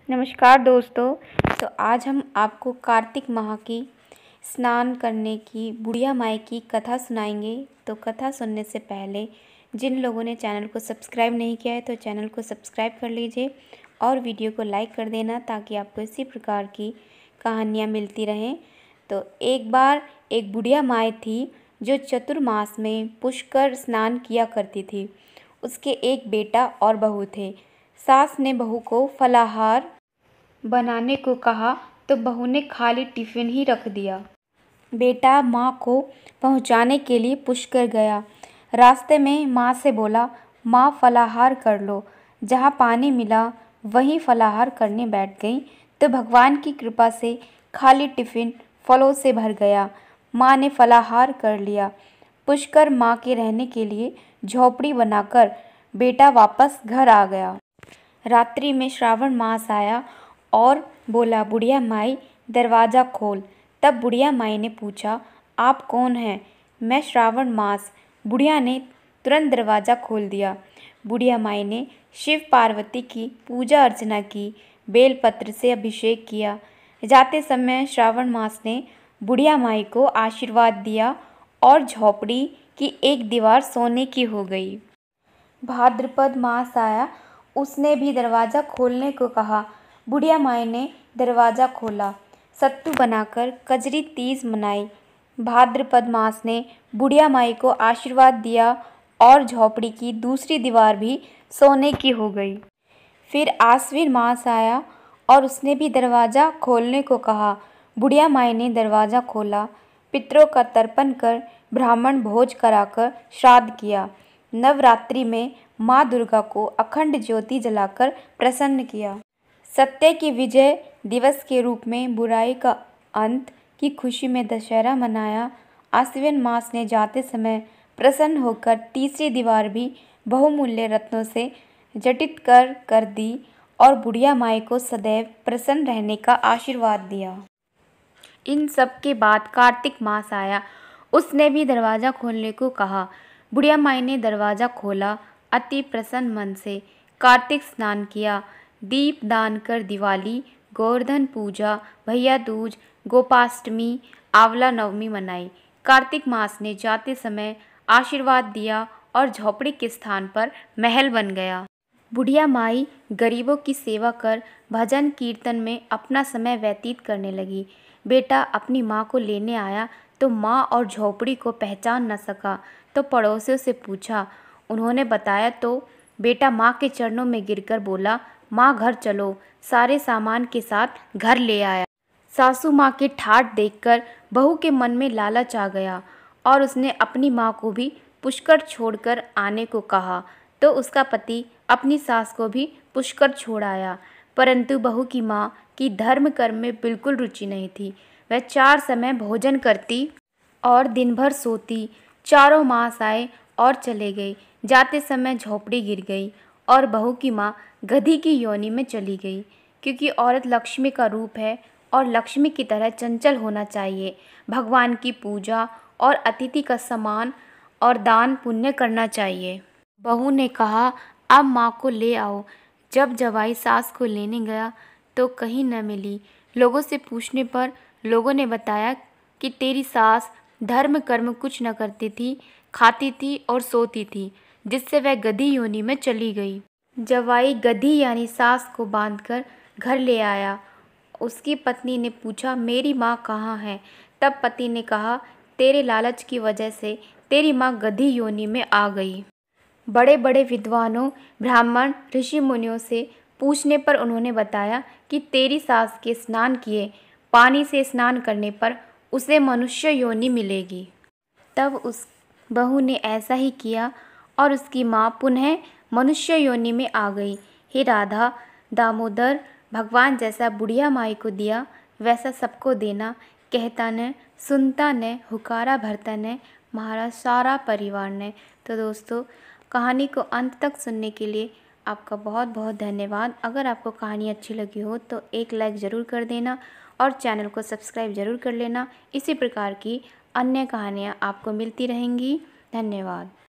नमस्कार दोस्तों। तो आज हम आपको कार्तिक माह की स्नान करने की बुढ़िया माई की कथा सुनाएंगे। तो कथा सुनने से पहले जिन लोगों ने चैनल को सब्सक्राइब नहीं किया है तो चैनल को सब्सक्राइब कर लीजिए और वीडियो को लाइक कर देना ताकि आपको इसी प्रकार की कहानियाँ मिलती रहें। तो एक बार एक बुढ़िया माई थी जो चतुर्मास में पुष्कर स्नान किया करती थी। उसके एक बेटा और बहू थे। सास ने बहू को फलाहार बनाने को कहा तो बहू ने खाली टिफ़िन ही रख दिया। बेटा माँ को पहुँचाने के लिए पुष्कर गया। रास्ते में माँ से बोला, माँ फलाहार कर लो। जहाँ पानी मिला वहीं फलाहार करने बैठ गई तो भगवान की कृपा से खाली टिफ़िन फलों से भर गया। माँ ने फलाहार कर लिया। पुष्कर माँ के रहने के लिए झोपड़ी बनाकर बेटा वापस घर आ गया। रात्रि में श्रावण मास आया और बोला, बुढ़िया माई दरवाज़ा खोल। तब बुढ़िया माई ने पूछा, आप कौन हैं? मैं श्रावण मास। बुढ़िया ने तुरंत दरवाज़ा खोल दिया। बुढ़िया माई ने शिव पार्वती की पूजा अर्चना की, बेलपत्र से अभिषेक किया। जाते समय श्रावण मास ने बुढ़िया माई को आशीर्वाद दिया और झोपड़ी की एक दीवार सोने की हो गई। भाद्रपद मास आया, उसने भी दरवाज़ा खोलने को कहा। बुढ़िया माई ने दरवाज़ा खोला। सत्तू बनाकर कजरी तीज मनाई। भाद्रपद मास ने बुढ़िया माई को आशीर्वाद दिया और झोपड़ी की दूसरी दीवार भी सोने की हो गई। फिर आश्विन मास आया और उसने भी दरवाज़ा खोलने को कहा। बुढ़िया माई ने दरवाज़ा खोला। पितरों का तर्पण कर ब्राह्मण भोज कराकर श्राद्ध किया। नवरात्रि में माँ दुर्गा को अखंड ज्योति जलाकर प्रसन्न किया। सत्य की विजय दिवस के रूप में बुराई का अंत की खुशी में दशहरा मनाया। आश्विन मास ने जाते समय प्रसन्न होकर तीसरी दीवार भी बहुमूल्य रत्नों से जटित कर दी और बुढ़िया माई को सदैव प्रसन्न रहने का आशीर्वाद दिया। इन सब के बाद कार्तिक मास आया। उसने भी दरवाज़ा खोलने को कहा। बुढ़िया माई ने दरवाज़ा खोला। अति प्रसन्न मन से कार्तिक स्नान किया। दीप दान कर दिवाली, गोवर्धन पूजा, भैया दूज, गोपाष्टमी, आंवला नवमी मनाई। कार्तिक मास ने जाते समय आशीर्वाद दिया और झोपड़ी के स्थान पर महल बन गया। बुढ़िया माई गरीबों की सेवा कर भजन कीर्तन में अपना समय व्यतीत करने लगी। बेटा अपनी माँ को लेने आया तो माँ और झोपड़ी को पहचान न सका तो पड़ोसियों से पूछा। उन्होंने बताया तो बेटा माँ के चरणों में गिरकर बोला, माँ घर चलो। सारे सामान के साथ घर ले आया। सासू माँ के ठाठ देखकर बहू के मन में लालच आ गया और उसने अपनी माँ को भी पुष्कर छोड़कर आने को कहा तो उसका पति अपनी सास को भी पुष्कर छोड़ आया। परंतु बहू की माँ की धर्म कर्म में बिल्कुल रुचि नहीं थी। वह 4 समय भोजन करती और दिन भर सोती। चारों मास आए और चले गए। जाते समय झोपड़ी गिर गई और बहू की माँ गधी की योनि में चली गई। क्योंकि औरत लक्ष्मी का रूप है और लक्ष्मी की तरह चंचल होना चाहिए। भगवान की पूजा और अतिथि का सम्मान और दान पुण्य करना चाहिए। बहू ने कहा, अब माँ को ले आओ। जब जवाई सास को लेने गया तो कहीं न मिली। लोगों से पूछने पर लोगों ने बताया कि तेरी सास धर्म कर्म कुछ न करती थी, खाती थी और सोती थी, जिससे वह गधी योनि में चली गई। जवाई गधी यानी सास को बांधकर घर ले आया। उसकी पत्नी ने पूछा, मेरी माँ कहाँ है? तब पति ने कहा, तेरे लालच की वजह से तेरी माँ गधी योनि में आ गई। बड़े बड़े विद्वानों, ब्राह्मण, ऋषि मुनियों से पूछने पर उन्होंने बताया कि तेरी सास के स्नान किए पानी से स्नान करने पर उसे मनुष्य योनि मिलेगी। तब उस बहू ने ऐसा ही किया और उसकी माँ पुनः मनुष्य योनि में आ गई। हे राधा दामोदर, भगवान जैसा बुढ़िया माई को दिया वैसा सबको देना। कहता न, सुनता न, हुकारा भरता न, महाराज सारा परिवार ने। तो दोस्तों, कहानी को अंत तक सुनने के लिए आपका बहुत बहुत धन्यवाद। अगर आपको कहानी अच्छी लगी हो तो एक लाइक ज़रूर कर देना और चैनल को सब्सक्राइब ज़रूर कर लेना। इसी प्रकार की अन्य कहानियाँ आपको मिलती रहेंगी। धन्यवाद।